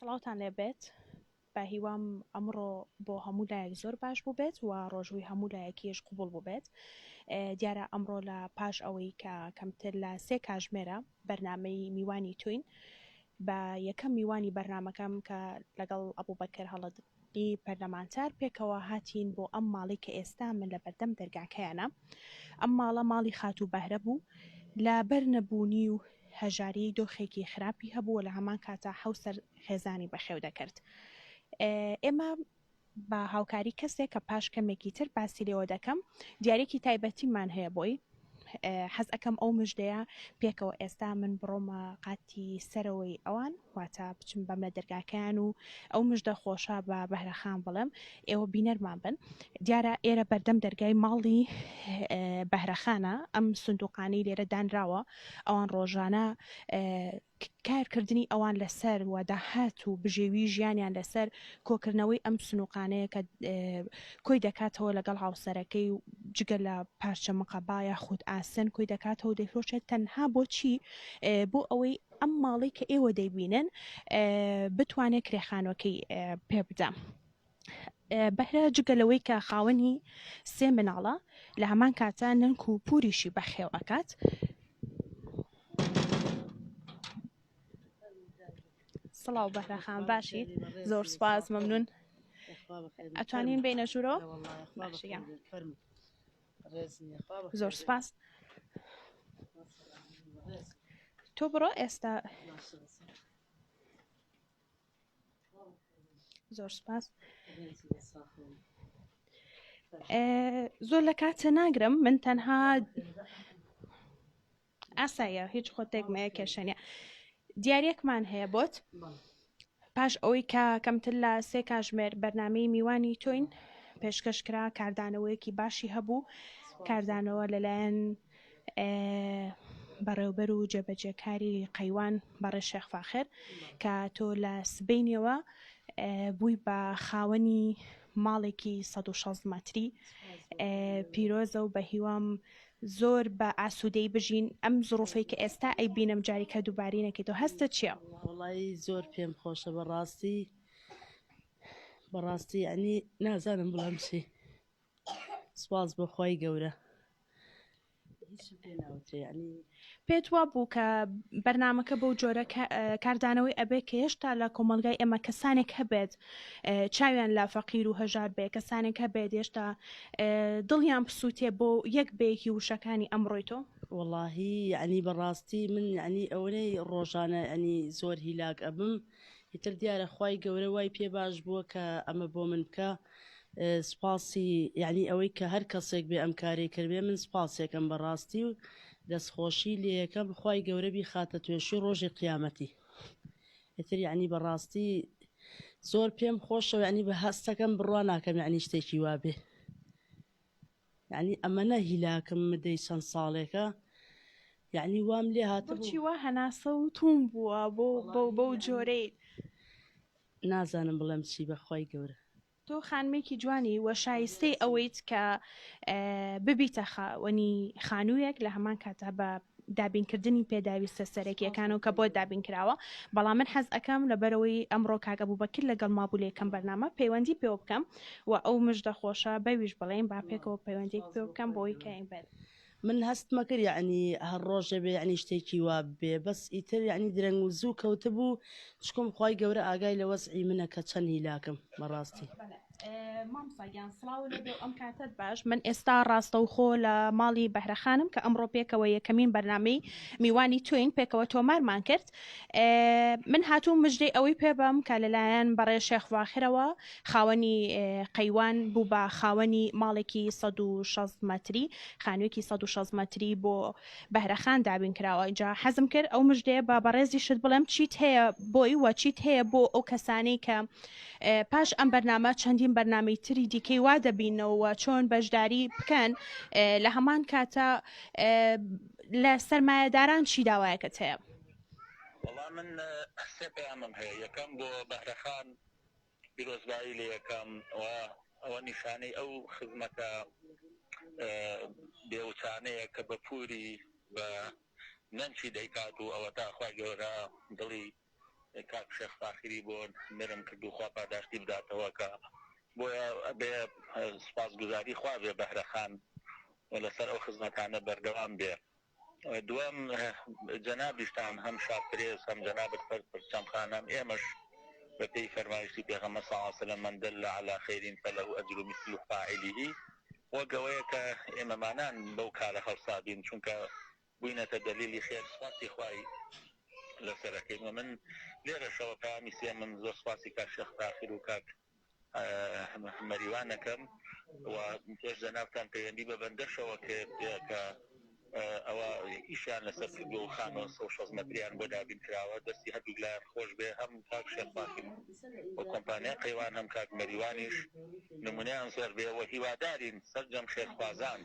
سڵاوتان لێبێت بە هیوام ئەمڕۆ بۆ هەموو لایەک زۆر باش بوو بێت و ڕۆژووی هەموو لایەکیش قوبڵ بوو بێت. دیارە ئەمڕۆ لە پاش ئەوەی کە کەمتر لە 3 کاتژمێرە بەرنامەی میوانی توین بە یەکەم میوانی بەرنمەکەم کە لەگەڵ ئەبوبەکر هەڵەدی پەرلەمانتار پێکەوە هاتین بۆ ئەم ماڵی کە ئێستا من لە بەردەم دەرگاکەیانە. ئەم ماڵە ماڵی خاتوو بەهرە بوو لە بەرنەبوونی و هەژاری دۆخێکی خراپی هەبووە لە هەمان کاتە حوسەر خێزانی بەخێو دەکرد. ئێمە بە هاوکاری کەسێک کە پاش کەمێکی تر باسی لێوە دەکەم دیارێکی تایبەتیمان هەیە بۆی حەز ئەەکەم ئەو مژدەیە پێکەوە ئێستا من بڕۆمە قاتی سەرەوەی ئەوان واتە بچم بەم لە دەرگاکەیان و ئەو مژدە خۆشە بە بەهرەخان بڵێم ئێوە بینەرمان بن. دیارە ئێرە بەردەم دەرگای ماڵی بەهرەخانە ئەم سندوقانەی لێرە دانراوە ئەوان ڕۆژانە کارکردنی ئەوان لەسەر و داهات و بژێوی ژیانیان لەسەر کۆکردنەوەی ئەم سنووقانەیە کە کۆی دەکاتەوە لەگەڵ هاوسەرەکەی و جگە لە پارچە مەقەبایە خود ئاسن کۆی دەکاتەوە دەیفرۆشێت تەنها بۆچی بۆ ئەوەی ئەم ماڵی کە ئێوە دەیبینن بتوانێت کرێخانەکەی پێ بدەم. بەهرە جگەلەوەی کە خاوەنی 3 مناڵە لە هەمان کاتە ننک و پوریشی بەخێو ئەکات. سڵاو بەهرەخان باشیت؟ زۆر سپاس مەمنون. ئەتوانین بینە ژوورۆ؟ زۆر سپاس. تۆ بڕۆ ئێستا. زۆر سپاس. زۆر لە کاتە ناگرم من تەنها ئاسایە هیچ خۆتێکمەیە کێشەنە دیارێکمان هەیە بۆت پاش ئەوەی کە کەمتر لە 3 کاتژمێر بەرنامەی میوانی تۆین پێشکەشکرا کاردانەوەیەکی باشی هەبوو کاردانەوە لەلایەن بەڕێوبەر و جێبەجێکاری قەیوان بەڕێ شێخ فاخر کە تۆ لە سبەینەوە بووی بە خاوەنی ماڵێکی 160 مەتری پیرۆزە و بە هیوام زۆر بە ئاسوودەی بژین ئەم زڕوفەی کە ئێستا ئەی بینم جاریکە دووباری نەکەیتەوە هەستە چییە؟ وڵی زۆر پێم خۆشە بەڕاستی ئەنی نازانم بڵام چی سپاس بەخوای گەورە پێت وا بوو کە بەرنمەکە بەو جۆرە کاردانەوەی ئەبێ کە هێشتا لە کۆمەلگای ئێمە کەسانێک هەبێت چاویان لا فەقیر و هەژار بێ کەسانێک هەبێت هێشتا دڵیان پسووتێ بۆ یەک بەیەکی وشەکانی ئەمڕۆی تۆ؟ وەڵاهی یعنی بەڕاستی من ینی ئەوەی ڕۆژانە ینی زۆر هیلاک ئەبم ئیتر دیارە خوای گەورە وای پێ باش بووە کە ئەمە بۆ من بکە سپاسی یعنی ئەوەی کە هەر کەسێک بێ ئەم کاری کردێ من سپاسێکم بەڕاستی و دەستخۆشی لێ یەکەم خوای گەورە بی خاتە توێشی ڕۆژی قیامەتی ئیتر یعنی بەڕاستی زۆر پێم خۆشەوە ینی بە هەستەکەم بڕوا ناکەم یعنی شتێکی وابێ یعنی ئەمەنە هیلاکم مدەی چەند ساڵێکە یعنی وام لێ هاتە بۆچی وا هەناسە و توم بووە بۆ جۆرەی نازانم بڵێم چی بەخوای گەورە تۆ خانمێکی جوانی وە شایستەی ئەوەیت کە ببیتە خاوەنی خانوویەک لە هەمان کاتە بە دابینکردنی پێداویستە سەرەکیەکان و کە بۆ دابین کراوە بەڵام من حەز ئەەکەم لەبەرەوەی ئەمڕۆ کاکە بووبەکر لەگەڵ مابوو لێکەم بەرنامە پەیوەندی پێوە بکەم و ئەو مژدە خۆشە بەویش بڵێن با پێکەوە پەیوەندێک پێ بکەم بۆی کەین بێت من هەستمە کرد یعنی هەر ڕۆژە بێ یعنی شتێکی وا بێ بەس ئیتر یعنی درەنگ و زوو کەوتە بوو چکم خوای گەورە ئاگای لە وەزعی منە کە چەند هیلاکم بەڕاستی مامساگیان سڵاو لەبێ ئەم کاتت باش من ئێستا ڕاستەوخۆ لە ماڵی بەهرەخانم کە ئەمڕۆ پێکەوە یەکەمین بەرنامەی میوانی توین پێکەوە تۆمارمان کرد من هاتوو مژدەی ئەوەی پێ بەم کە لەلایەن بەڕێ شێخ فاخرەوە خاوەنی قەیوان بوو بە خاوەنی ماڵێکی 160 مەتری خانوویەکی 160 مەتری بۆ بەهرەخان دابین کراوە اینجا حەزم کرد ئەو مژدەیە بە بەڕێزی شت بڵێم چیت هەیە بۆی و چیت هەیە بۆ ئەو کەسانەی کە پاش ئەم بەرنامە چەندین بەرنامەی تری دیکەی وا دەبینەوە چۆن بەشداری بکەن لە هەمان کاتە لە سەرمایەداران چی داوایەکەت هەیە؟ وەڵام من سێ پەیامم هەیە یەکەم بۆ بەهرەخان پیرۆزبایی لە یەکەم ئەوە نیشانەی ئەو خزمەتە بێوچانەیە کە بە پووری بە نەنچی دەیکات و ئەوە تاخوای گەورە دڵی کاک شێخ فاخری بۆ نرم کردو خوا پاداشتی بداتەوە کە بۆیە بێ سپاسگوزاری خوا بێ بەهرەخان لەسەر ئەو خزمەتانە بەردەوام بێ. دووەم جەنابیشتان هەم شاپرێز هەم جەنابەت پەرچەمخانەم ئێمەش بە پێی فەرمایشتی پێغەمبەر صلی الله علیه وسلم من دل على خير فله أجر مثل فاعله وەگەوەیە کە ئێمەمانان بەو کارە هەڵسابین چونکە بووینەتە دەلیلی خێر سپاسی خوای لەسەرەکەین و من لێرەشەوە پامی سێ من زۆر سپاسی کاک شێخ فاخر و کاک مەریوانەکەم و پێش جەنابتان پەیوەندی بە بەندەشەوە کە ئەوە ئیشیان لەسەر کردو و خانۆ 160 مەتریان بۆ دابین کراوە دەستی هەردوو لایەن خۆش بێ هەم کاک شێخ فاخر و کۆمپانیای قەیوان هەم کاک مەریوانیش نمونەیان زۆر بێ و هیوادارین سەرجەم خێرخوازان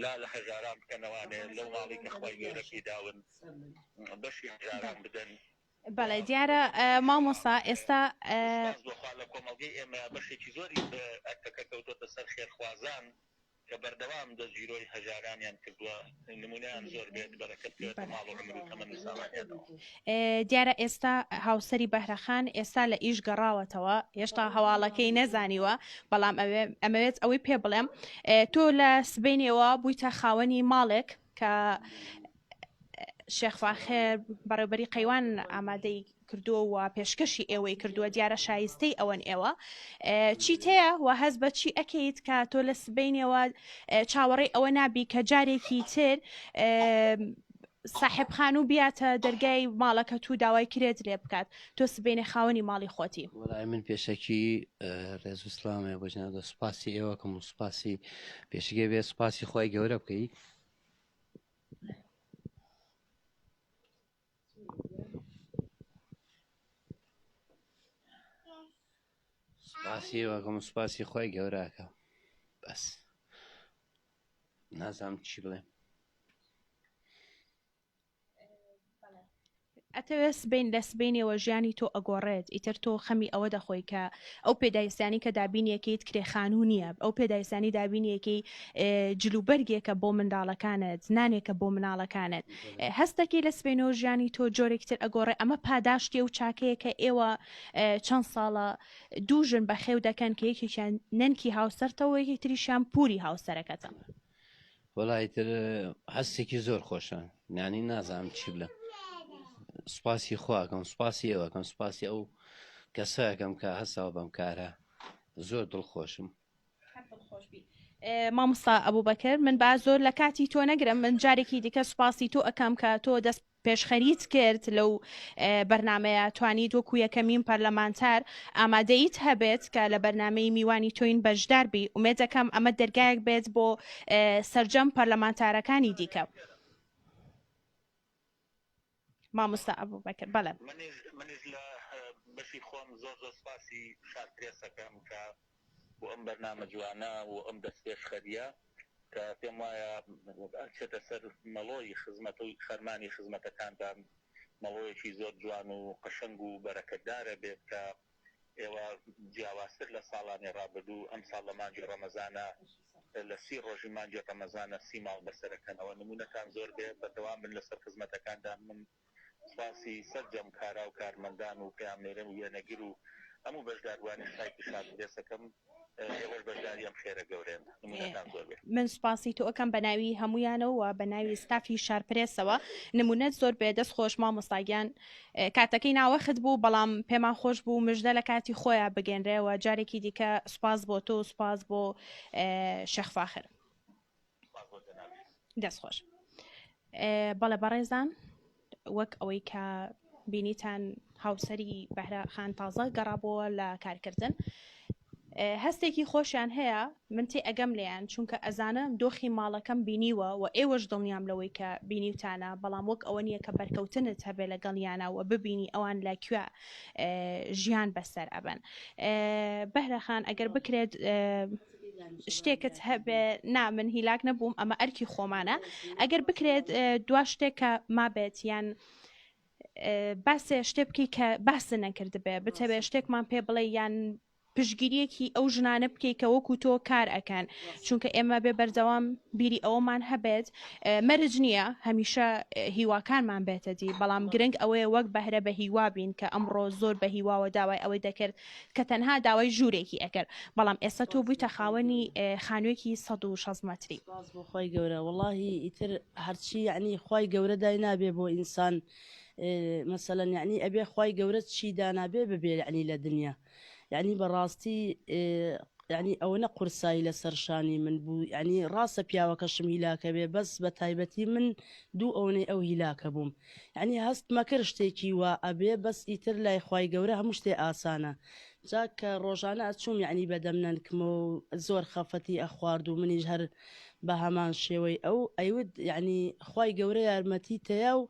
لا لە هەژاران بکەنەوانێ لەو ماڵی کە خوای گەورە پێداون بەشی هەژاران بدەن. بەڵێ دیارە مامۆستا ئێستا لە کۆمەڵگەی ئێمە بەشێکی زۆری ئەکەکە کەوتۆتە سەر خێرخوازان کە بەردەوام دەستگیرۆی هەژارانیان کردووە نمونەیان زۆر بێت بەرەکەت بێت ماڵ و عمر و تەمەنی ساڵانیانەوە. دیارە ئێستا هاوسەری بەهرەخان ئێستا لە ئیش گەڕاوەتەوە هێشتا هەواڵەکەی نەزانیوە بەڵام ئەمەوێت ئەوەی پێ بڵێم تۆ لە سبەینەوە بوویتە خاوەنی ماڵێک کە شێخ فاخر بەڕێوەبەری قەیوان ئامادەی کردووە و پێشکەشی ئێوەی کردووە دیارە شایستەی ئەوەن ئێوە چیت هەیە و هەز بە چی ئەکەیت کە تۆ لە سبەینەوە چاوەڕێی ئەوە نابی کە جارێکی تر ساحب خانوو بیاتە دەرگای ماڵەکە تو داوای کرێت لێ بکات تۆ سبەینە خاوەنی ماڵی خۆتی. وەڵای من پێشەکی ڕێز و سلامێ بۆ جەنابە سوپاسی ئێوەکەم و سوپاسی پێشگە بێ سوپاسی خۆی گەورە بکەیت. سوپاسی ئێوەکەم و سوپاسی خۆی گەورەکە بەس نازانم چی بڵێم. ئەتەوێت سبەین لە سبەینەوە ژیانی تۆ ئەگۆڕێت ئیتر تۆ خەمی ئەوە دەخۆی کە ئەو پێداویستانی کە دابینیەکەیت کرێخانوو نییە ئەو پێداویستانی دابینیەکەی جلوبەرگێکە بۆ منداڵەکانت زنانێکە بۆ مناڵەکانت هەستێکی لە سبەینەوە ژیانی تۆ جۆرێکتر ئەگۆڕێ ئەمە پاداشتی و چاکەیە کە ئێوە چەند ساڵە دووژن بە خێو دەکەن کە یەکێکیان نەنکی هاوسەرتەوە یەکی تریشیان پووری هاوسەرەکەتە. وەڵای تر هەستێکی زۆر خۆشە نانی نازانم چی بڵێم. سوپاسی خواکەم سوپاسی ئێوەکەم سوپاسی ئەو کەسەکەم کە هەستاوە بەم کارە زۆر دڵخۆشم. مامۆستا ئەبوبەکر من با زۆر لە کاتی تۆ نەگرم من جارێکی دیکە سوپاسی تۆ ئەەکەم کە تۆ دەست پێشخەریت کرد لەو بەرنمەیە توانیت وەکو یەکەمین پەرلەمانتار ئامادەیت هەبێت کە لە بەرنمەی میوانی تۆین بەشدار بی ومێ دەکەم ئەمە دەرگایەک بێت بۆ سەرجەم پەرلەمانتارەکانی دیکە. مامۆستا ئەبوبەکر بەڵێ منیش لە بەشی خۆم زۆر زۆر سپاسی شارپرێسەکەم کە بۆ ئەم بەرنامە جوانە و ئەم دەست پێشخەریە کە پێم وایە چێتە سەر مەڵۆی خزمەت و خەرمانی خزمەتەکاندا مەڵۆیەکی زۆر جوان و قەشەنگ و بەرەکەتدارە بێت کە ئێوە جیاوازتر لە ساڵانی ڕابردوو ئەم ساڵ لە مانگی ڕەمەزانە لە 30 ڕۆژی مانگی ڕەمەزانە 30 ماڵ بەسەرەکەنەوە نمونەکان زۆر بێت بەردەوام بن لەسەر خزمەتەکاندا من سپاسی سەرجەم کارا و کارمەندان و پەیامنێرە و وێنەگر و هەموو بەشداروانی سایتی شارپرێسەکەم ئێوەش بەشداری ئەم خێرە گەورەن نمونەکان زۆر بێت. من سپاسی تۆ ئەەکەم بە ناوی هەمویانەوە و بە ناوی ستافی شارپرێسەوە نمونەت زۆر بێ دەست خۆش مامۆستاگیان کاتەکەی ناوەخت بوو بەڵام پێمان خۆش بوو مژدە لە کاتی خۆیان بگەنرێەوە جارێکی دیکە سپاس بۆ تۆ سپاس بۆ شێخ فاخر دەست خۆش. بەڵێ بەڕێزان وەک ئەوەی کە بینیتان هاوسەری بەهرەخان تازە گەڕابەوە لە کارکردن هەستێکی خۆشیان هەیە من تێ ئەگەم لێیان چونکە ئەزانم دۆخی ماڵەکەم بینیوە و ئێوەش دڵنیام لەوەی کە بینیوتانە بەڵام وەک ئەوە نییە کە بەرکەوتنت هەبێ لەگەڵیانە و ببینی ئەوان لە کوێ ژیان بەسەر ئەبەن. بەهرەخان ئەگەر بکرێت شتێکت هەبێ نا من هیلاک نەبووم ئەمە ئەرکی خۆمانە ئەگەر بکرێت دوا شتێکە مابێت یان باسێ شتێ بکەی کە باسە نەکرد بێ بتەبێ شتێکمان پێ بڵێ یان پشگیریەکی ئەو ژنانە بکەیت کە وەکو تۆ کار ئەکەن چونکە ئێمە بێ بەردەوام بیری ئەوەمان هەبێت مەرج نییە هەمیشە هیواکانمان بێتە دی بەڵام گرنگ ئەوەیە وەک بەهرە بە هیوا بین کە ئەمڕۆ زۆر بە هیواوە داوای ئەوەی دەکرد کە تەنها داوای ژوورێکی ئەکرد بەڵام ئێستا تۆ بوویتە خاوەنی خانوویەکی 160 مەتری بۆ خۆی گەورە وڵی ئیتر هەرچی یعنی خی گەورە دای نابێ بۆ ئینسان مثلەن یعنی ئەبێ خی گەورە چی دانابێ ببێ ینی لە دنیا یعنی بەڕاستی یعنی ئەوە نە قورسایی لە سەرشانی من بوو ینی ڕاستە پیاوەکەشم هیلاکە بێ بەس بە تایبەتی من دوو ئەوەی ئەو هیلاکە بووم یعنی هەستمە کرد شتێکی وا ئەبێ بەس ئیتر لای خی گەورە هەموو شتێ ئاسانە جا کە ڕۆژانە ئەچوم یعنی بەدەمنەنکمەوە زۆر خەفەتی ئەخوارد و منیش هەر بە هەمان شێوەی ئەو ئەیود یعنی خی گەورە یارمەتی تەیە و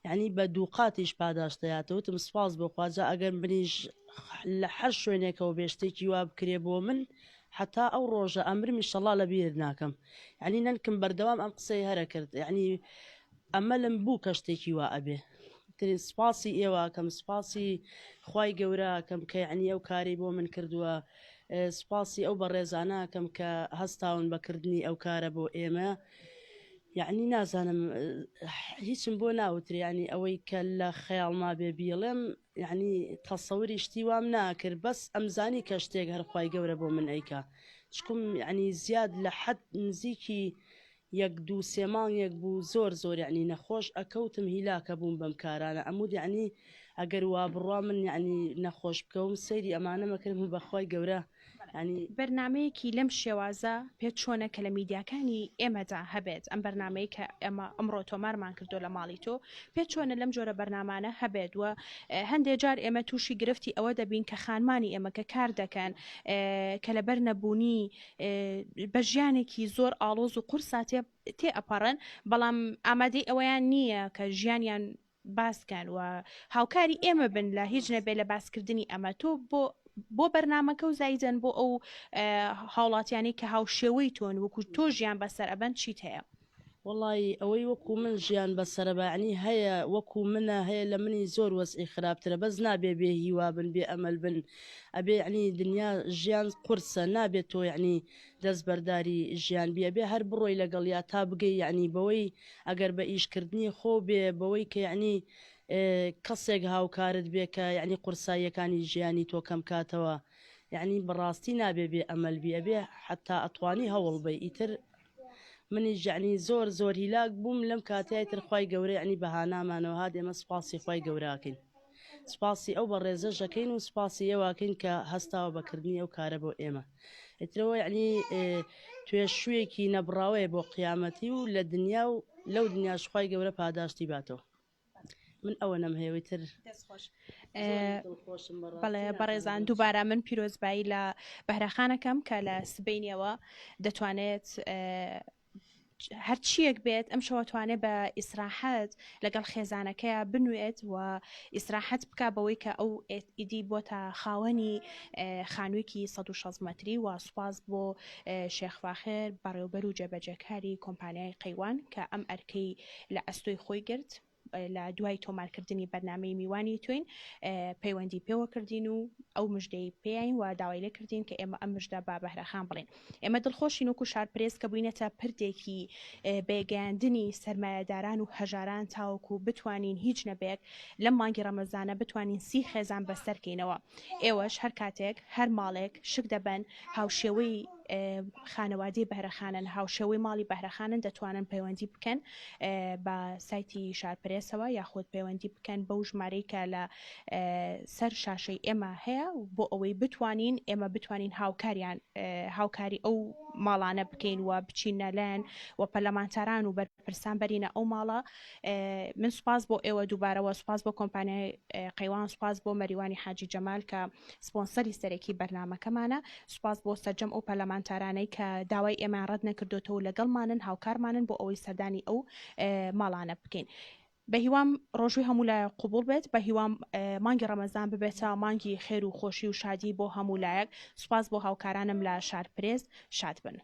یعنی بە دووقاتیش پاداشتەیاتەوتم سپاس بۆ خواجە ئەگەر منیش لە هەر شوێنێکەوە بێشتێکی وا بکرێ بۆ من حتا ئەو ڕۆژە ئەمرمی شەڵا لە بیر ناکەم یعنی نەنکم بەردەوام ئەم قسەی هەرە کرد یعنی ئەمە لەم بوو کە شتێکی وا ئەبێ سپاسی ئێوە کەم سپاسی خی گەورە کەم کە یعنی ئەو کاری بۆ من کردووە سپاسی ئەو بە ڕێزانە کەم کە هەستاون بەکردنی ئەو کارە بۆ ئێمە یعنی نازانم هیچم بۆ ناوتری ینی ئەوەی کە لە خەیاڵما بێ بیڵێم یعنی تەسەوری شتی وام ناکرد بەس ئەمزانی کە شتێک هەرخوای گەورە بۆ من ئەیکا چکم ینی زیاد لە حەد نزیکی یەک دوو سێمانێک بوو زۆر یعنی نەخۆش ئەکەوتم هیلاکە بووم بەم کارانە ئەمود یعنی ئەگەر وا بڕوا من یعنی نەخۆش بکەوم سەیری ئەمانە مەکردم بەخوای گەورە ینی بەرنمەیەکی لەم شێوازە پێت چۆنە کە لە میدیاکانی ئێمەدا هەبێت ئەم بەرنمەیە کە ئەمە ئەمڕۆ تۆمارمان کردو لە ماڵی تۆ پێت چۆنە لەم جۆرە بەرنامانە هەبێت وە هەندێک جار ئێمە تووشی گرفتی ئەوە دەبین کە خانمانی ئێمە کە کار دەکەن کە لەبەر نەبوونی بە ژیانێکی زۆر ئاڵۆز و قورسا تێ ئەپەڕن بەڵام ئامادەی ئەوەیان نییە کە ژیانیان باسکەن و هاوکاری ئێمە بن لە هیچ نەبێ لە باسکردنی ئەمە تۆ بۆ بەرنمەکە و زایدەن بۆ ئەو هاوڵاتیانی کە هاوشێوەی تۆن وەکو تۆ ژیان بەسەر ئەبەن چیت هەیە وڵی ئەوەی وەکو من ژیان بەسرە بەعنی هەیە وەکو منە هەیە لە منی زۆر وەسعی خراپترە بەس نابێ بێ هیوا بن بێ ئەمەل بن ئەبێ عنی دنیا ژیان قورسە نابێت تۆ یعنی دەست بەرداری ژیان بێ بێ هەر بڕۆی لەگەڵ یا تا بگەی یعنی بەوەی ئەگەر بە ئیشکردنی خۆ بێ بەوەی کە یعنی کەسێک هاوکارت بێ کە یعنی قورساییەکانی ژیانی تۆ کەم کاتەوە یعنی بەڕاستی نابێ بێ ئەمەل بێ بێ حتا ئەتوانی هەوڵ بێ ئیتر منی ژعنی زۆر هیلاک بووم لەم کاتای ترخوای گەورە ینی بەهانامانەوە هات ئێمە سپاسی خی گەوراکەین سپاسی ئەو بە ڕێزەشەکەین و سپاسی ئێواکەین کە هەستاوە بەکردنی ئەو کارە بۆ ئێمە ئترەوە یعنی توێشوویەکی نەبراوەیە بۆ قیامەتی و لە دنیا و لەو دنیاش خی گەورە پاداشتی باتەوە من ئەوە نەم هەیەوەیتر بەڵێ بەڕێزان دووبارە من پیرۆزبایی لە بەهرەخانەکەم کە لە سبەینەوە دەتوانێت هەر چیەک بێت ئەم شەوەتوانێت بە ئیسراحەت لەگەڵ خێزانەکەیە بنوێت و ئیسراحەت بک بەوەی کە ئەو ئیدی بۆتە خاوەنی خانوویەکی 160 مەتری و سوپاس بۆ شێخواخر بەڕێوبەر و جێبەجێکاری کۆمپانیای قەیوان کە ئەم ئەرکەی لە ئەستۆی خۆی گرت لە دوای تۆمارکردنی بەرنامەی میوانی توین پەیوەندی پێوە کردین و ئەو مژدەی پێین و داوای لێ کردین کە ئێمە ئەم مژدە با بەهرەخان بڵێن ئێمە دڵخۆشین وکو شارپرێز کە بووینەتە پردێکی بێگەاندنی سەرمایەداران و هەژاران تاوەکو بتوانین هیچ نەبێک لەم مانگی ڕەمەزانە بتوانین 30 خێزان بەسەرکەینەوە ئێوەش هەر کاتێک هەر ماڵێک شک دەبەن هاوشێوەی خانەوادی بەهرەخانن هاوشەوەی ماڵی بەهرەخانن دەتوانن پەیوەندی بکەن بە سایتی شارپرێسەوە یاخود پەیوەندی بکەن بەو ژمارەی کە لە سەر شاشەی ئێمە هەیە بۆ ئەوەی بتوانین ئێمە بتوانین هاوکاری ئەو ماڵانە بکەین و بچینە لایەن و پەرلەمانتاران و بەرپرسان بەرینە ئەو ماڵە من سوپاس بۆ ئێوە دووبارەوە سوپاس بۆ کۆمپانیای قەیوان سوپاس بۆ مەریوانی حاجی جەمال کە سپۆنسەری سەرەکی بەرنامەکەمانە سوپاس بۆ سەرجەم ئەو پەرلەمانتارانەی کە داوای ئێمە ڕەت نەکردوتەوە لەگەڵمانن هاوکارمانن بۆ ئەوەی سەردانی ئەو ماڵانە بکەین بە هیوام ڕۆژووی هەموو لایەک قوبوڵ بێت بە هیوام مانگی ڕەمەزان ببێتە مانگی خێر و خۆشی و شادی بۆ هەموو لایەک سوپاس بۆ هاوکارانم لە شارپرێز شاد بن